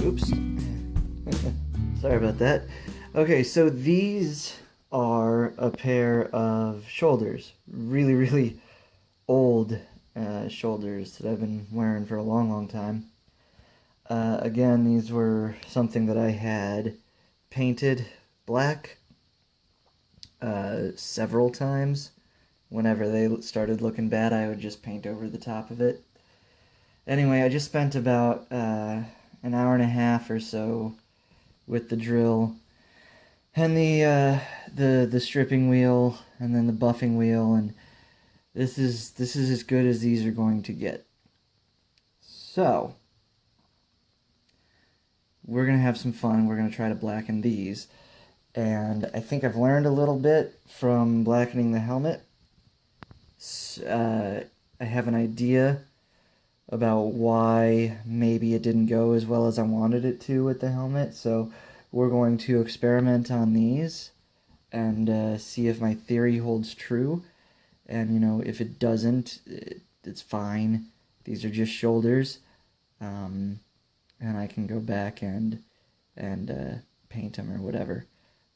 Oops. Sorry about that. Okay, so these are a pair of shoulders. Really, really old shoulders that I've been wearing for a long, long time. Again, these were something that I had painted black several times. Whenever they started looking bad, I would just paint over the top of it. Anyway, I just spent about an hour and a half or so with the drill and the stripping wheel and then the buffing wheel, and this is as good as these are going to get. So we're gonna have some fun. We're gonna try to blacken these, and I think I've learned a little bit from blackening the helmet. I have an idea about why maybe it didn't go as well as I wanted it to with the helmet, so we're going to experiment on these and see if my theory holds true. And you know, if it doesn't, it's fine. These are just shoulders, and I can go back and paint them or whatever.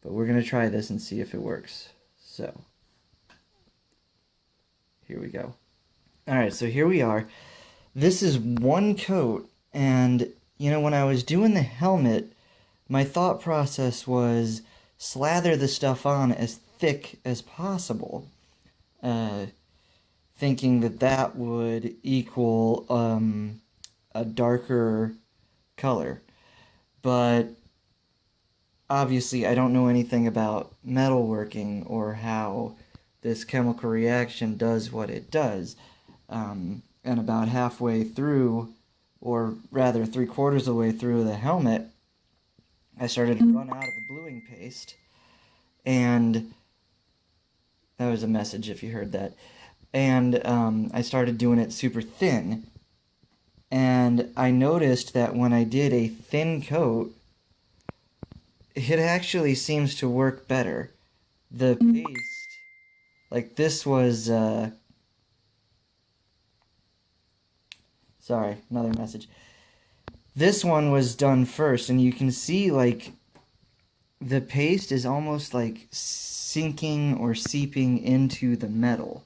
But we're gonna try this and see if it works. So here we go. All right, so here we are. This is one coat, and you know, when I was doing the helmet, my thought process was slather the stuff on as thick as possible, thinking that that would equal a darker color. But obviously I don't know anything about metalworking or how this chemical reaction does what it does. And about halfway through, or rather 3/4 of the way through the helmet, I started to run out of the bluing paste, and that was a message if you heard that. And I started doing it super thin, and I noticed that when I did a thin coat, it actually seems to work better. The paste, like this was, sorry, another message. This one was done first, and you can see like the paste is almost like sinking or seeping into the metal.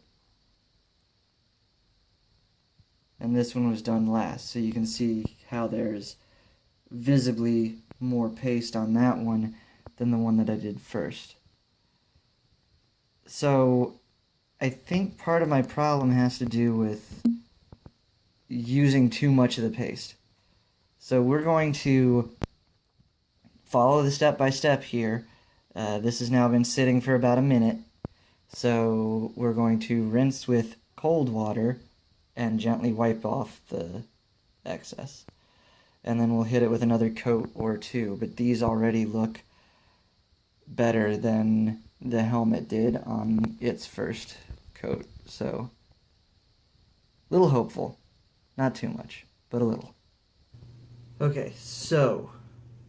And this one was done last, so you can see how there's visibly more paste on that one than the one that I did first. So I think part of my problem has to do with using too much of the paste. So we're going to follow the step-by-step here. This has now been sitting for about a minute. So we're going to rinse with cold water and gently wipe off the excess. And then we'll hit it with another coat or two. But these already look better than the helmet did on its first coat. So a little hopeful. Not too much, but a little. Okay, so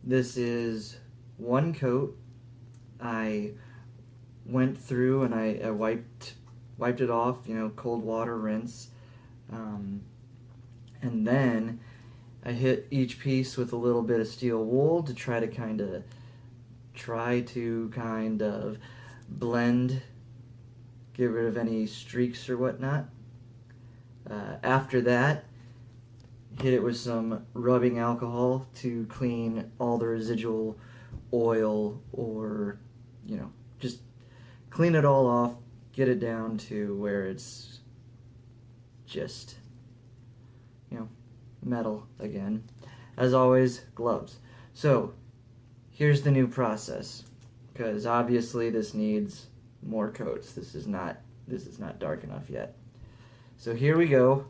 this is one coat. I went through and I wiped it off, you know, cold water rinse. And then I hit each piece with a little bit of steel wool to try to kind of blend, get rid of any streaks or whatnot. After that, hit it with some rubbing alcohol to clean all the residual oil, or, you know, just clean it all off, get it down to where it's just, you know, metal again. As always, gloves. So here's the new process, because obviously this needs more coats. This is not dark enough yet. So here we go.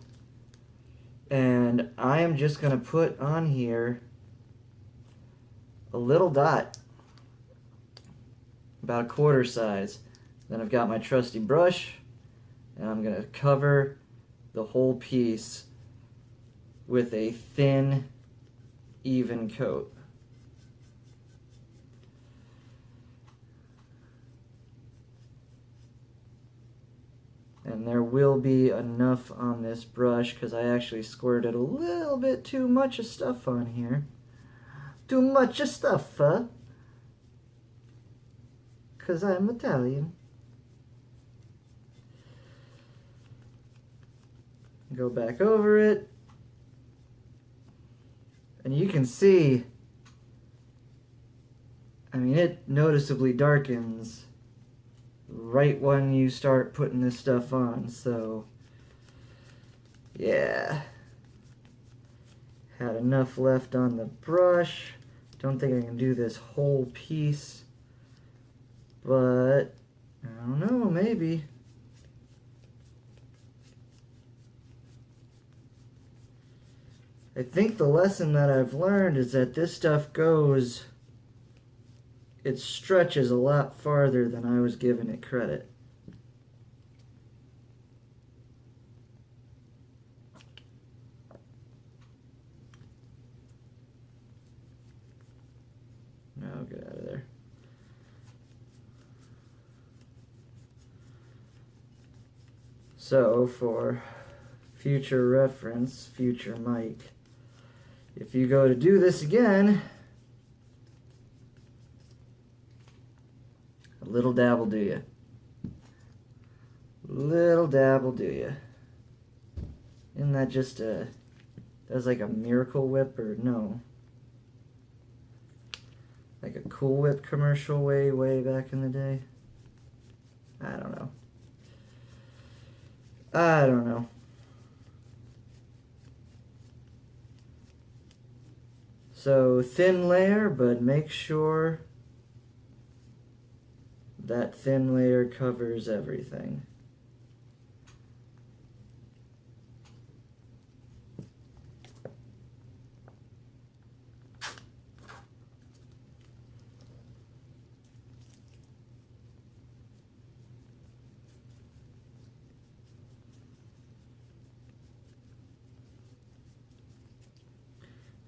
And I am just going to put on here a little dot, about a quarter size. Then I've got my trusty brush, and I'm going to cover the whole piece with a thin, even coat. And there will be enough on this brush because I actually squirted a little bit too much of stuff on here. Too much stuff, huh? 'Cause I'm Italian. Go back over it. And you can see, I mean, it noticeably darkens right when you start putting this stuff on, so yeah. Had enough left on the brush. Don't think I can do this whole piece, but I don't know, maybe. I think the lesson that I've learned is that this stuff goes, it stretches a lot farther than I was giving it credit. No, get out of there. So, for future reference, future Mike, if you go to do this again, a little dab will do you. Little dab will do you. Isn't that just that was like a Miracle Whip, or no? Like a Cool Whip commercial way back in the day? I don't know. I don't know. So thin layer, but make sure that thin layer covers everything.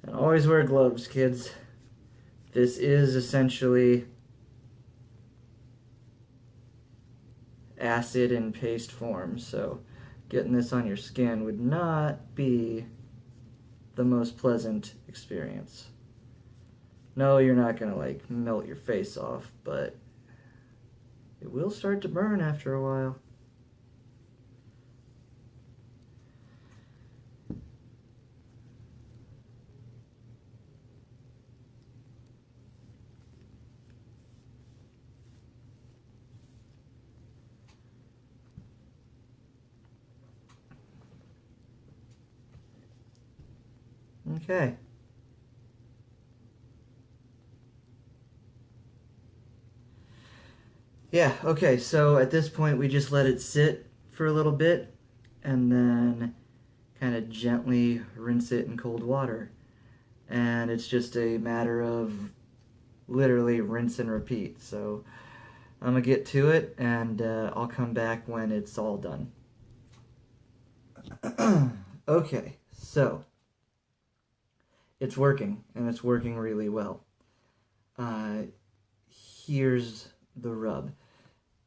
And always wear gloves, kids. This is essentially acid in paste form, so getting this on your skin would not be the most pleasant experience. No, you're not gonna like melt your face off, but it will start to burn after a while. Okay. Yeah, okay, so at this point we just let it sit for a little bit and then kind of gently rinse it in cold water. And it's just a matter of literally rinse and repeat. So I'm gonna get to it and I'll come back when it's all done. Okay, so it's working, and it's working really well. Here's the rub.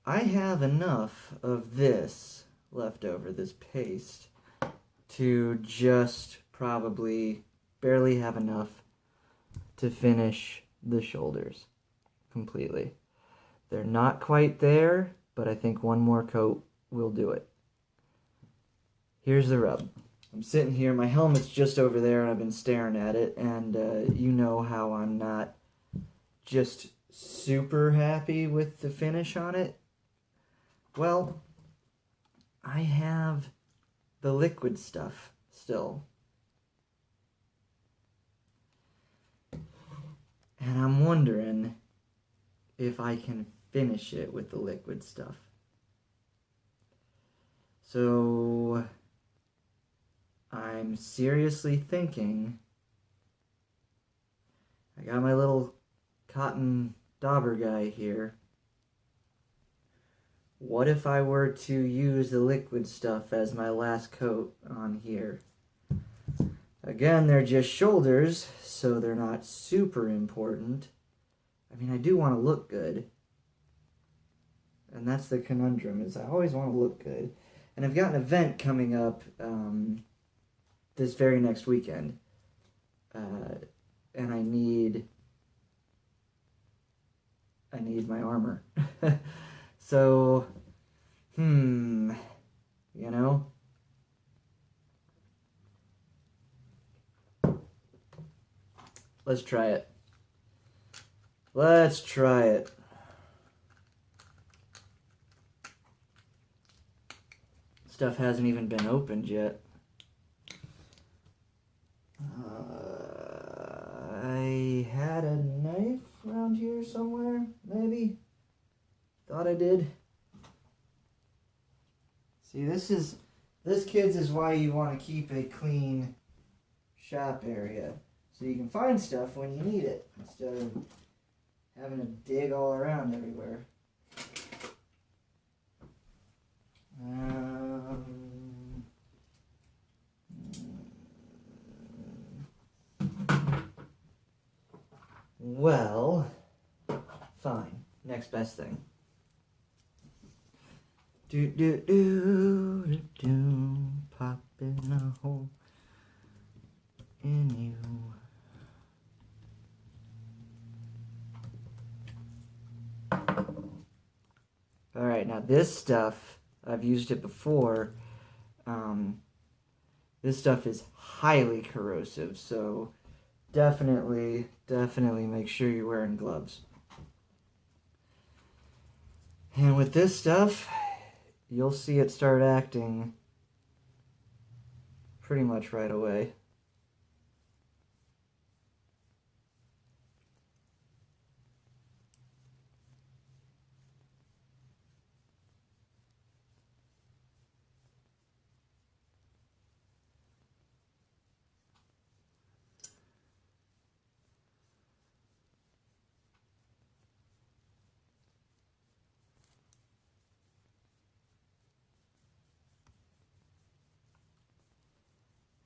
I have enough of this left over, this paste, to just probably barely have enough to finish the shoulders completely. They're not quite there, but I think one more coat will do it. Here's the rub. I'm sitting here, my helmet's just over there, and I've been staring at it, and you know how I'm not just super happy with the finish on it. Well, I have the liquid stuff still. And I'm wondering if I can finish it with the liquid stuff. So I'm seriously thinking, I got my little cotton dauber guy here. What if I were to use the liquid stuff as my last coat on here? Again, they're just shoulders, so they're not super important. I mean, I do want to look good. And that's the conundrum, is I always want to look good. And I've got an event coming up this very next weekend. and I need my armor. So, you know? Let's try it. Let's try it. Stuff hasn't even been opened yet. I had a knife around here somewhere, maybe? Thought I did. See, this, kids, is why you want to keep a clean shop area. So you can find stuff when you need it, instead of having to dig all around everywhere. Well, fine. Next best thing. Pop in a hole in you. Alright, now this stuff, I've used it before. This stuff is highly corrosive, so definitely make sure you're wearing gloves. And with this stuff, you'll see it start acting pretty much right away.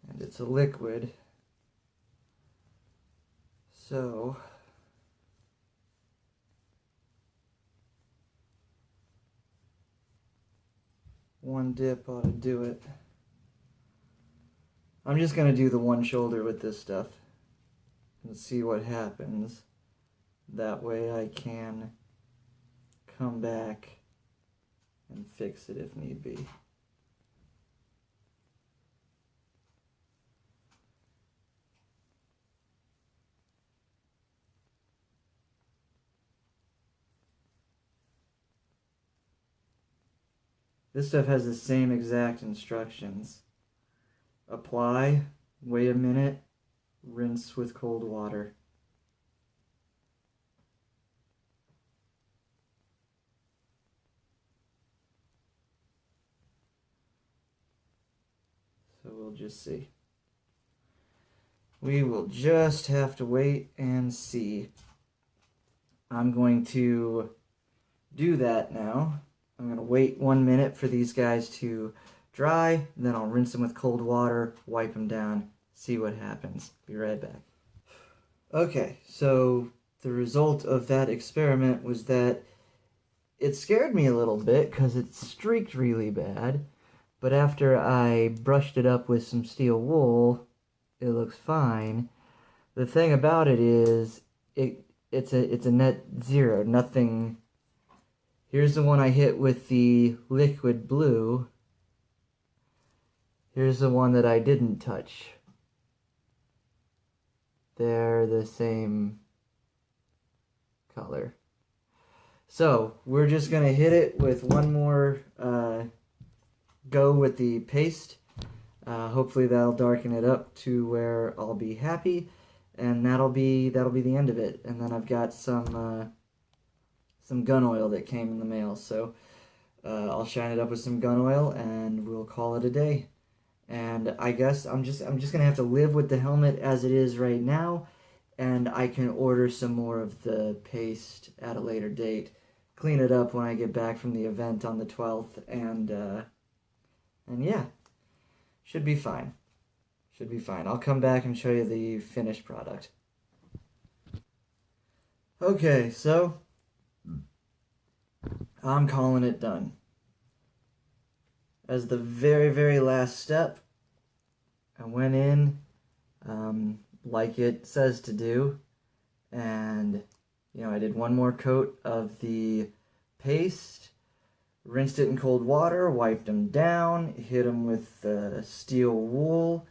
And it's a liquid, so one dip ought to do it. I'm just going to do the one shoulder with this stuff and see what happens. That way I can come back and fix it if need be. This stuff has the same exact instructions. Apply, wait a minute, rinse with cold water. So we'll just see. We will just have to wait and see. I'm going to do that now. I'm going to wait 1 minute for these guys to dry, then I'll rinse them with cold water, wipe them down, see what happens. Be right back. Okay, so the result of that experiment was that it scared me a little bit because it streaked really bad, but after I brushed it up with some steel wool, it looks fine. The thing about it is, it's a net zero, nothing. Here's the one I hit with the liquid blue. Here's the one that I didn't touch. They're the same color. So, we're just going to hit it with one more go with the paste. Hopefully that'll darken it up to where I'll be happy. And that'll be the end of it. And then I've got some gun oil that came in the mail, so I'll shine it up with some gun oil and we'll call it a day. And I guess I'm just gonna have to live with the helmet as it is right now, and I can order some more of the paste at a later date, clean it up when I get back from the event on the 12th, and yeah, should be fine. I'll come back and show you the finished product. Okay, so I'm calling it done. As the very, very last step, I went in, like it says to do. And, I did one more coat of the paste, rinsed it in cold water, wiped them down, hit them with steel wool,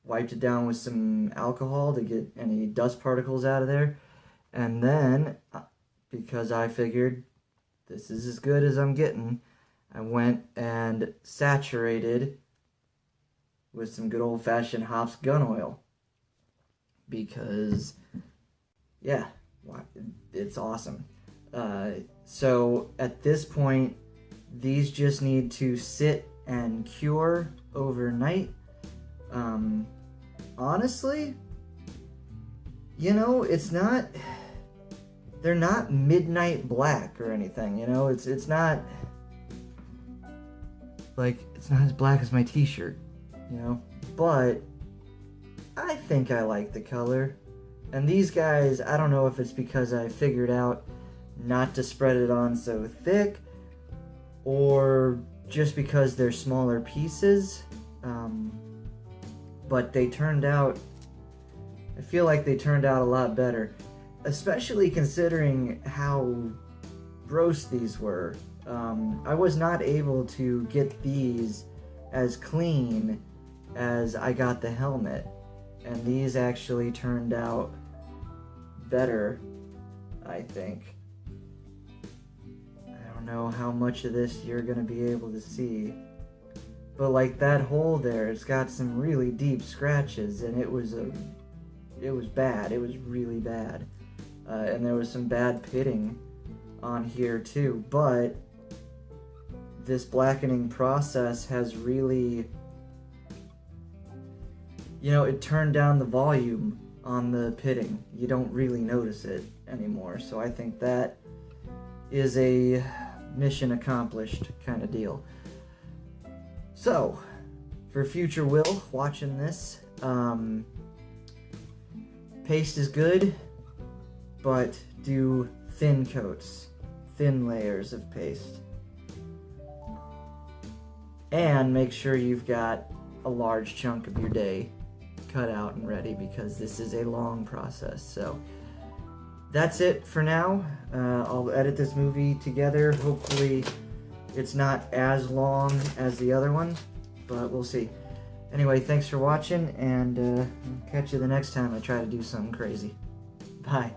wiped it down with some alcohol to get any dust particles out of there. And then, because I figured this is as good as I'm getting, I went and saturated with some good old-fashioned hops gun oil. Because, yeah, it's awesome. So at this point, these just need to sit and cure overnight. Honestly, it's not, they're not midnight black or anything, it's not, like, it's not as black as my t-shirt, but I think I like the color. And these guys, I don't know if it's because I figured out not to spread it on so thick, or just because they're smaller pieces, but they turned out, I feel like they turned out a lot better, especially considering how gross these were. I was not able to get these as clean as I got the helmet, and these actually turned out better, I think. I don't know how much of this you're gonna be able to see, but like that hole there, it's got some really deep scratches, and it was bad. It was really bad, and there was some bad pitting on here too. But this blackening process has really, it turned down the volume on the pitting. You don't really notice it anymore. So I think that is a mission accomplished kind of deal. So, for future Will watching this, paste is good, but do thin coats, thin layers of paste. And make sure you've got a large chunk of your day cut out and ready, because this is a long process. So that's it for now. I'll edit this movie together. Hopefully it's not as long as the other one, but we'll see. Anyway, thanks for watching, and catch you the next time I try to do something crazy. Bye.